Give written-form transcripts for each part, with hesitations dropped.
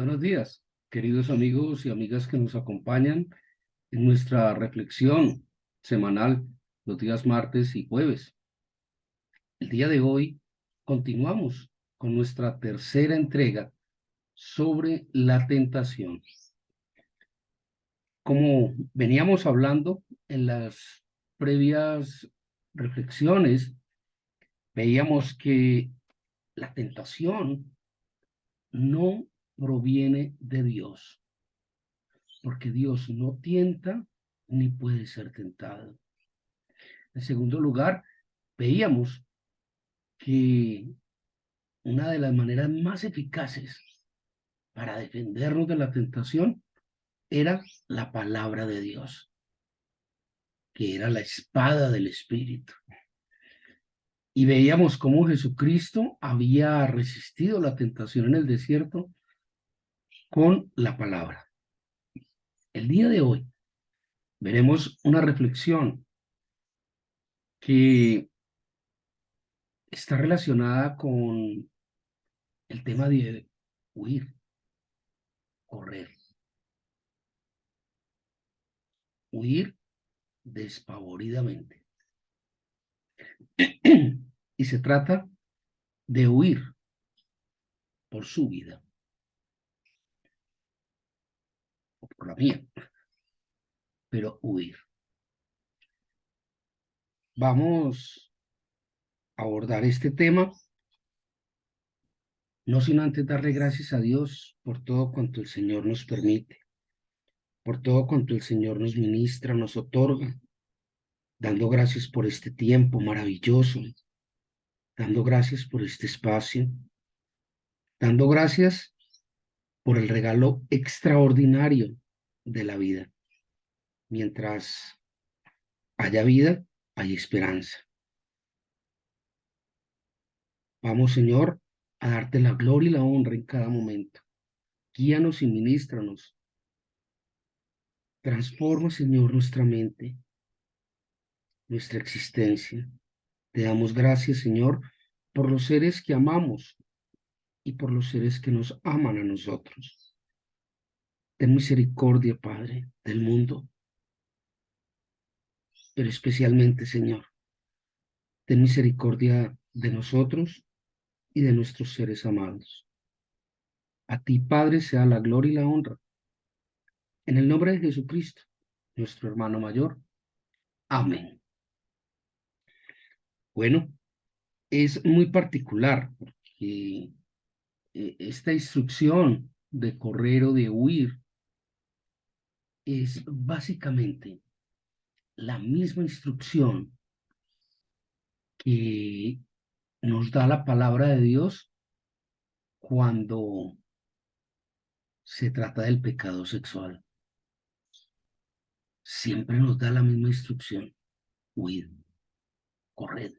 Buenos días, queridos amigos y amigas que nos acompañan en nuestra reflexión semanal los días martes y jueves. El día de hoy continuamos con nuestra tercera entrega sobre la tentación. Como veníamos hablando en las previas reflexiones, veíamos que la tentación no proviene de Dios, porque Dios no tienta ni puede ser tentado. En segundo lugar, veíamos que una de las maneras más eficaces para defendernos de la tentación era la palabra de Dios, que era la espada del Espíritu. Y veíamos cómo Jesucristo había resistido la tentación en el desierto con la palabra. El día de hoy veremos una reflexión que está relacionada con el tema de huir, correr, huir despavoridamente. Y se trata de huir por su vida, o por la mía, pero huir. Vamos a abordar este tema, no sin antes darle gracias a Dios por todo cuanto el Señor nos permite, por todo cuanto el Señor nos ministra, nos otorga, dando gracias por este tiempo maravilloso, dando gracias por este espacio, dando gracias por el regalo extraordinario de la vida. Mientras haya vida, hay esperanza. Vamos, Señor, a darte la gloria y la honra en cada momento. Guíanos y ministranos. Transforma, Señor, nuestra mente, nuestra existencia. Te damos gracias, Señor, por los seres que amamos y por los seres que nos aman a nosotros. Ten misericordia, Padre, del mundo, pero especialmente, Señor, ten misericordia de nosotros y de nuestros seres amados. A ti, Padre, sea la gloria y la honra. En el nombre de Jesucristo, nuestro hermano mayor. Amén. Bueno, es muy particular porque esta instrucción de correr o de huir es básicamente la misma instrucción que nos da la palabra de Dios cuando se trata del pecado sexual. Siempre nos da la misma instrucción: huir, correr.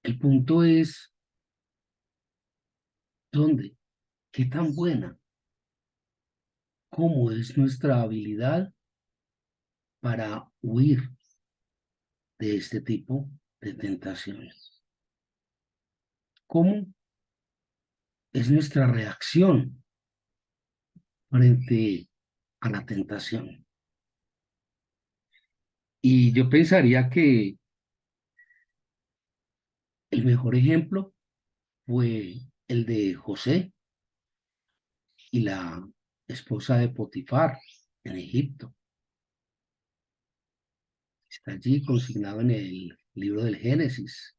El punto es, ¿dónde? ¿Qué tan buena? ¿Cómo es nuestra habilidad para huir de este tipo de tentaciones? ¿Cómo es nuestra reacción frente a la tentación? Y yo pensaría que el mejor ejemplo fue el de José y la esposa de Potifar en Egipto. Está allí consignado en el libro del Génesis,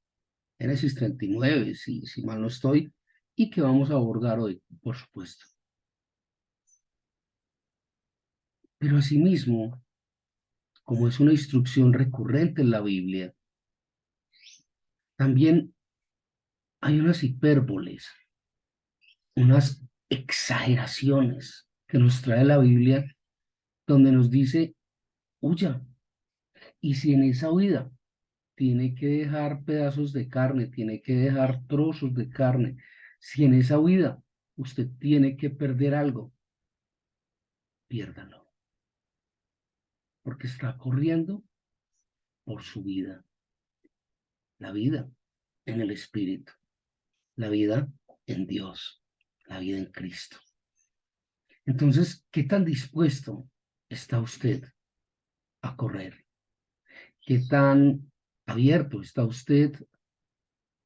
Génesis 39, si mal no estoy, y que vamos a abordar hoy, por supuesto. Pero asimismo, como es una instrucción recurrente en la Biblia, también hay unas hipérboles, unas exageraciones que nos trae la Biblia, donde nos dice: huya. Y si en esa huida tiene que dejar pedazos de carne, tiene que dejar trozos de carne, si en esa huida usted tiene que perder algo, piérdalo, porque está corriendo por su vida, la vida en el espíritu, la vida en Dios, la vida en Cristo. Entonces, ¿qué tan dispuesto está usted a correr? ¿Qué tan abierto está usted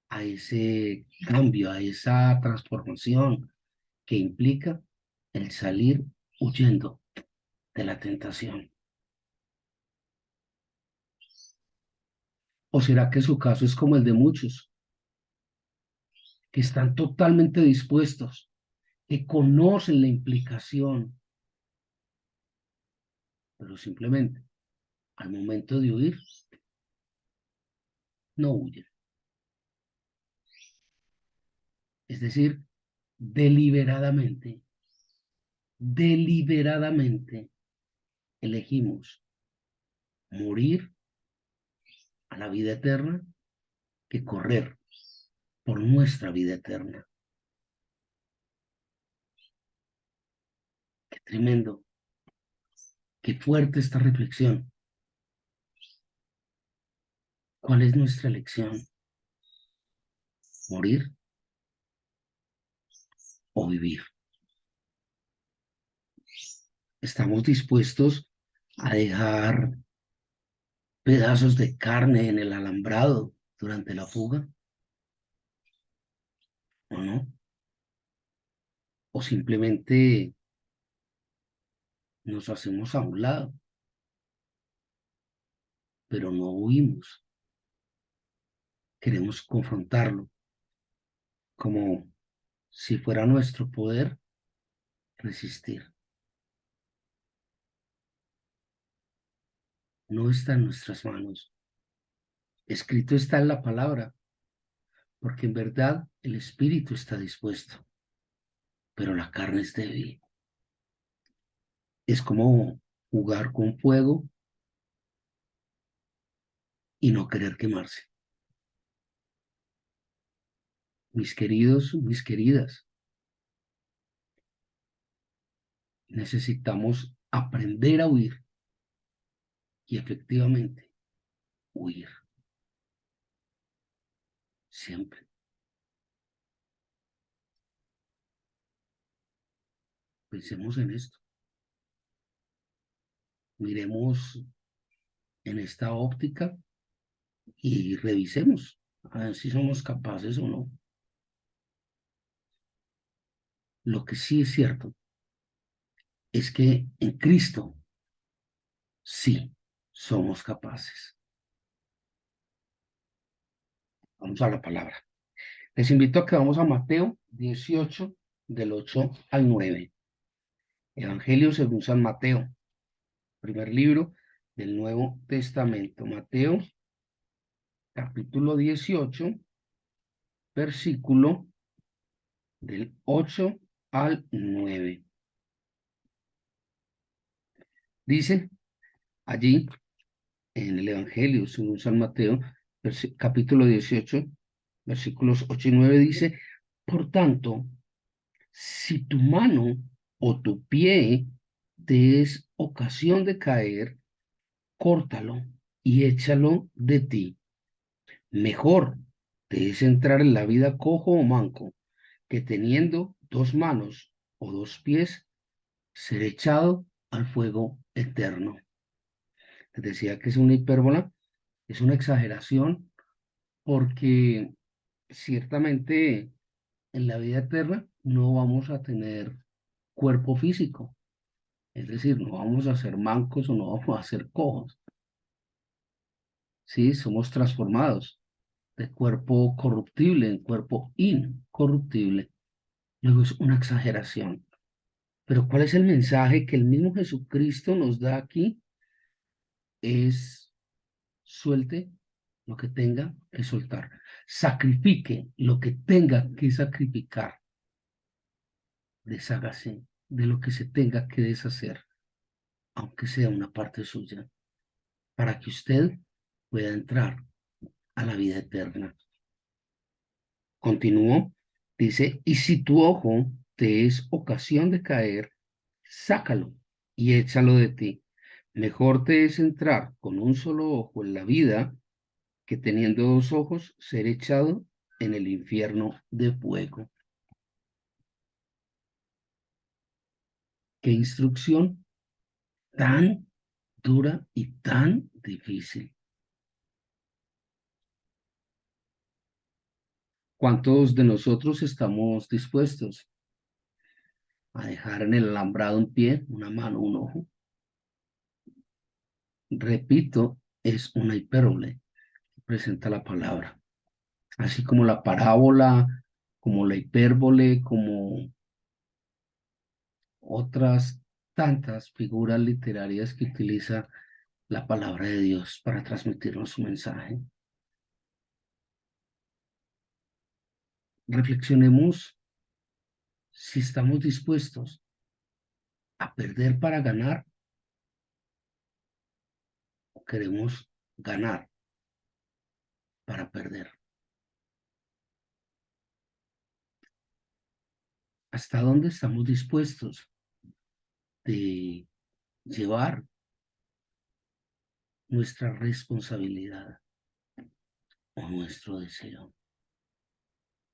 a ese cambio, a esa transformación que implica el salir huyendo de la tentación? ¿O será que su caso es como el de muchos, que están totalmente dispuestos, que conocen la implicación, pero simplemente al momento de huir, no huyen? Es decir, deliberadamente elegimos morir a la vida eterna que correr por nuestra vida eterna. Qué tremendo, qué fuerte esta reflexión. ¿Cuál es nuestra elección? ¿Morir o vivir? ¿Estamos dispuestos a dejar pedazos de carne en el alambrado durante la fuga o no? ¿O simplemente nos hacemos a un lado, pero no huimos? Queremos confrontarlo como si fuera nuestro poder resistir. No está en nuestras manos. Escrito está en la palabra, porque en verdad el espíritu está dispuesto, pero la carne es débil. Es como jugar con fuego y no querer quemarse. Mis queridos, mis queridas, necesitamos aprender a huir y efectivamente huir siempre. Pensemos en esto. Miremos en esta óptica y revisemos a ver si somos capaces o no. Lo que sí es cierto es que en Cristo sí somos capaces. Vamos a la palabra. Les invito a que vamos a Mateo 18, del 8 al 9. Evangelio según San Mateo, primer libro del Nuevo Testamento. Mateo, capítulo 18, versículo del 8 al 9. Dice allí en el Evangelio según San Mateo, capítulo 18, versículos 8 y 9, dice: por tanto, si tu mano o tu pie te es ocasión de caer, córtalo y échalo de ti. Mejor te es entrar en la vida cojo o manco, que teniendo dos manos o dos pies, ser echado al fuego eterno. Les decía que es una hipérbola, es una exageración, porque ciertamente en la vida eterna no vamos a tener cuerpo físico. Es decir, no vamos a ser mancos o no vamos a ser cojos. Sí, somos transformados de cuerpo corruptible en cuerpo incorruptible. Luego es una exageración. Pero ¿cuál es el mensaje que el mismo Jesucristo nos da aquí? Es: suelte lo que tenga que soltar. Sacrifique lo que tenga que sacrificar. Deshágase de lo que se tenga que deshacer, aunque sea una parte suya, para que usted pueda entrar a la vida eterna. Continuó, dice: y si tu ojo te es ocasión de caer, sácalo y échalo de ti. Mejor te es entrar con un solo ojo en la vida que teniendo dos ojos ser echado en el infierno de fuego. Qué instrucción tan dura y tan difícil. ¿Cuántos de nosotros estamos dispuestos a dejar en el alambrado un pie, una mano, un ojo? Repito, es una hipérbole que presenta la palabra. Así como la parábola, como la hipérbole, como otras tantas figuras literarias que utiliza la palabra de Dios para transmitirnos su mensaje. Reflexionemos si estamos dispuestos a perder para ganar o queremos ganar para perder. ¿Hasta dónde estamos dispuestos de llevar nuestra responsabilidad o nuestro deseo?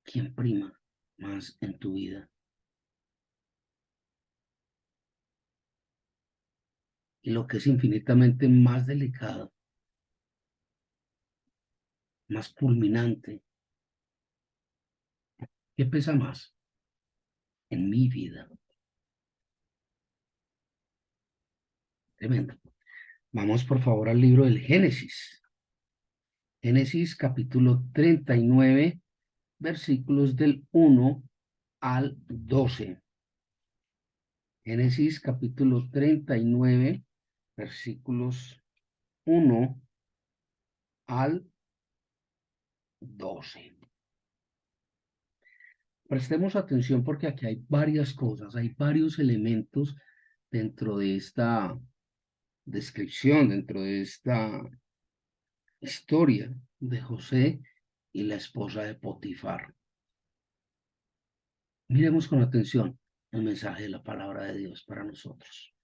¿Quién prima más en tu vida? Y lo que es infinitamente más delicado, más culminante, ¿qué pesa más en mi vida? Tremendo. Vamos por favor al libro del Génesis. Génesis capítulo 39, versículos del 1 al 12. Génesis capítulo 39, versículos 1 al 12. Prestemos atención porque aquí hay varias cosas, hay varios elementos dentro de esta descripción, dentro de esta historia de José y la esposa de Potifar. Miremos con atención el mensaje de la palabra de Dios para nosotros.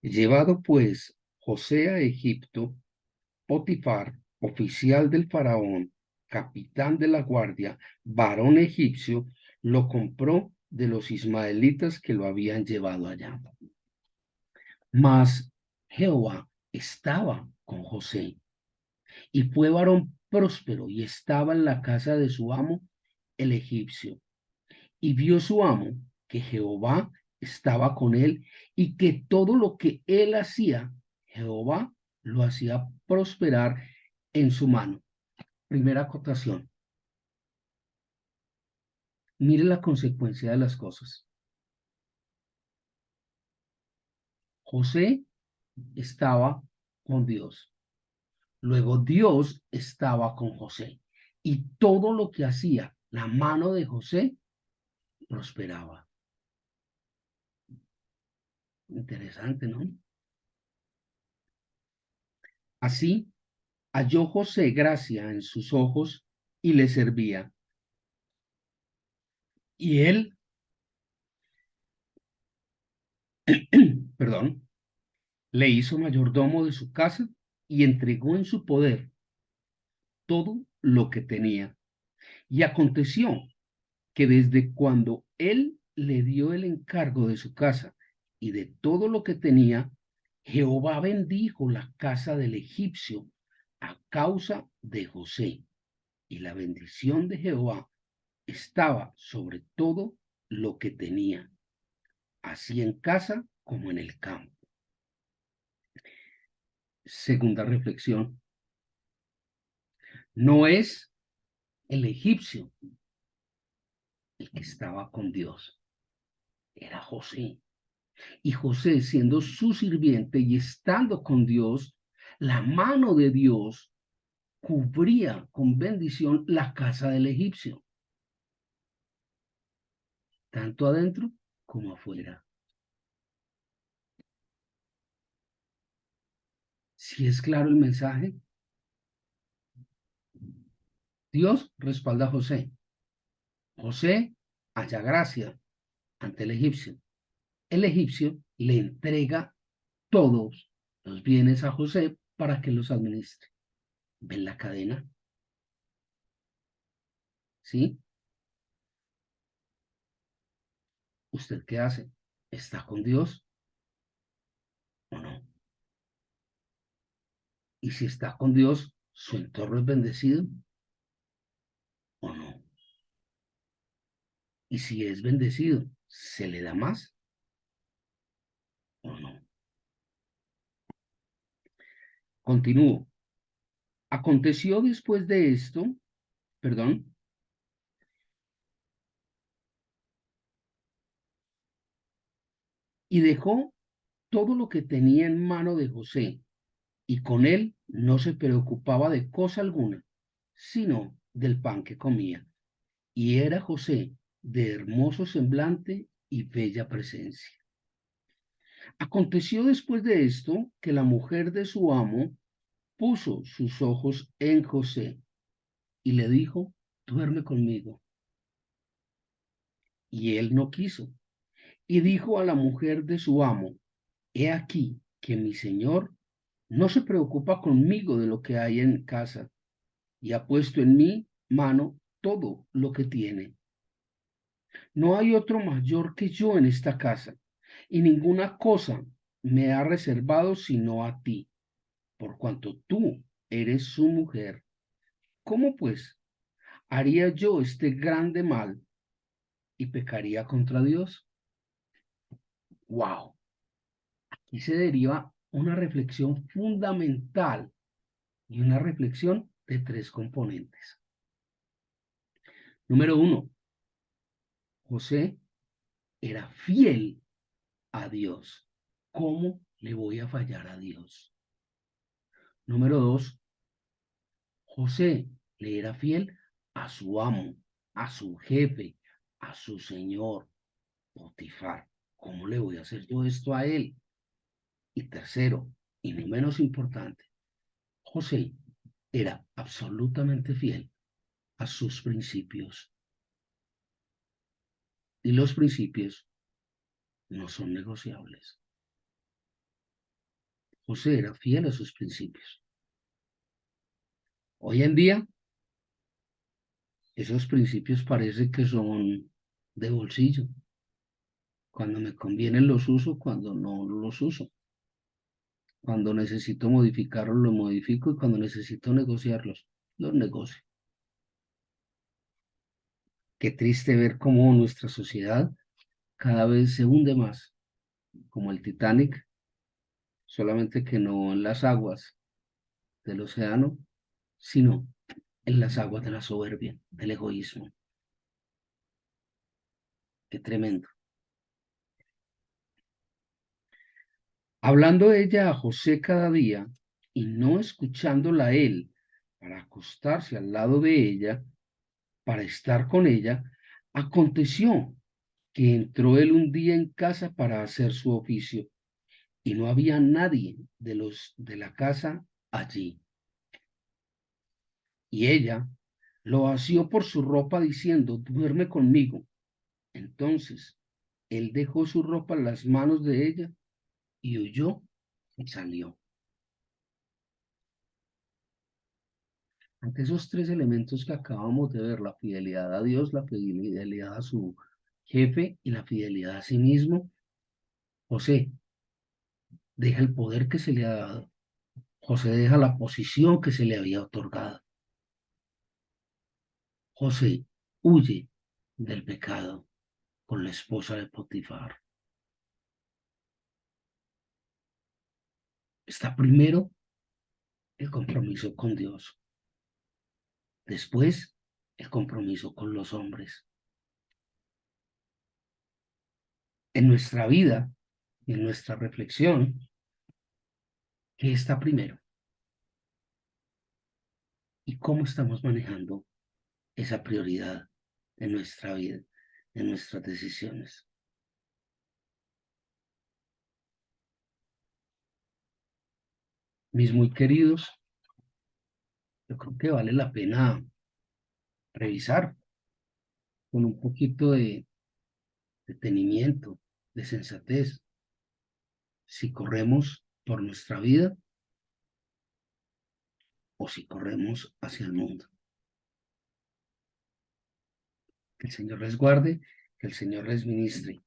Llevado pues José a Egipto, Potifar, oficial del faraón, capitán de la guardia, varón egipcio, lo compró de los ismaelitas que lo habían llevado allá. Mas Jehová estaba con José y fue varón próspero y estaba en la casa de su amo, el egipcio. Y vio su amo que Jehová estaba con él y que todo lo que él hacía, Jehová lo hacía prosperar en su mano. Primera acotación. Mire la consecuencia de las cosas. José estaba con Dios. Luego Dios estaba con José. Y todo lo que hacía la mano de José prosperaba. Interesante, ¿no? Así halló José gracia en sus ojos y le servía. Y él, perdón, le hizo mayordomo de su casa y entregó en su poder todo lo que tenía. Y aconteció que desde cuando él le dio el encargo de su casa y de todo lo que tenía, Jehová bendijo la casa del egipcio a causa de José. Y la bendición de Jehová estaba sobre todo lo que tenía, así en casa como en el campo. Segunda reflexión, no es el egipcio el que estaba con Dios, era José. Y José, siendo su sirviente y estando con Dios, la mano de Dios cubría con bendición la casa del egipcio, tanto adentro como afuera. Si es claro el mensaje, Dios respalda a José. José halla gracia ante el egipcio. El egipcio le entrega todos los bienes a José para que los administre. ¿Ven la cadena? ¿Sí? ¿Usted qué hace? ¿Está con Dios o no? Y si está con Dios, ¿su entorno es bendecido o no? Y si es bendecido, ¿se le da más o no? Continúo. Aconteció después de esto, perdón, y dejó todo lo que tenía en mano de José, y con él no se preocupaba de cosa alguna, sino del pan que comía. Y era José de hermoso semblante y bella presencia. Aconteció después de esto que la mujer de su amo puso sus ojos en José y le dijo, duerme conmigo. Y él no quiso. Y dijo a la mujer de su amo, he aquí que mi señor no se preocupa conmigo de lo que hay en casa y ha puesto en mi mano todo lo que tiene. No hay otro mayor que yo en esta casa y ninguna cosa me ha reservado sino a ti, por cuanto tú eres su mujer. ¿Cómo pues haría yo este grande mal y pecaría contra Dios? ¡Wow! Aquí se deriva una reflexión fundamental y una reflexión de tres componentes. Número uno, José era fiel a Dios. ¿Cómo le voy a fallar a Dios? Número dos, José le era fiel a su amo, a su jefe, a su señor, Potifar. ¿Cómo le voy a hacer yo esto a él? Y tercero, y no menos importante, José era absolutamente fiel a sus principios. Y los principios no son negociables. José era fiel a sus principios. Hoy en día, esos principios parece que son de bolsillo. Cuando me convienen los uso, cuando no los uso. Cuando necesito modificarlos, los modifico y cuando necesito negociarlos, los negocio. Qué triste ver cómo nuestra sociedad cada vez se hunde más, como el Titanic, solamente que no en las aguas del océano, sino en las aguas de la soberbia, del egoísmo. Qué tremendo. Hablando ella a José cada día y no escuchándola a él para acostarse al lado de ella, para estar con ella, aconteció que entró él un día en casa para hacer su oficio y no había nadie de los de la casa allí. Y ella lo asió por su ropa diciendo, duerme conmigo. Entonces él dejó su ropa en las manos de ella y huyó y salió. Ante esos tres elementos que acabamos de ver, la fidelidad a Dios, la fidelidad a su jefe y la fidelidad a sí mismo, José deja el poder que se le ha dado. José deja la posición que se le había otorgado. José huye del pecado con la esposa de Potifar. Está primero el compromiso con Dios, después el compromiso con los hombres. En nuestra vida, en nuestra reflexión, ¿qué está primero? ¿Y cómo estamos manejando esa prioridad en nuestra vida, en nuestras decisiones? Mis muy queridos, yo creo que vale la pena revisar con un poquito de detenimiento, de sensatez, si corremos por nuestra vida o si corremos hacia el mundo. Que el Señor les guarde, que el Señor les ministre.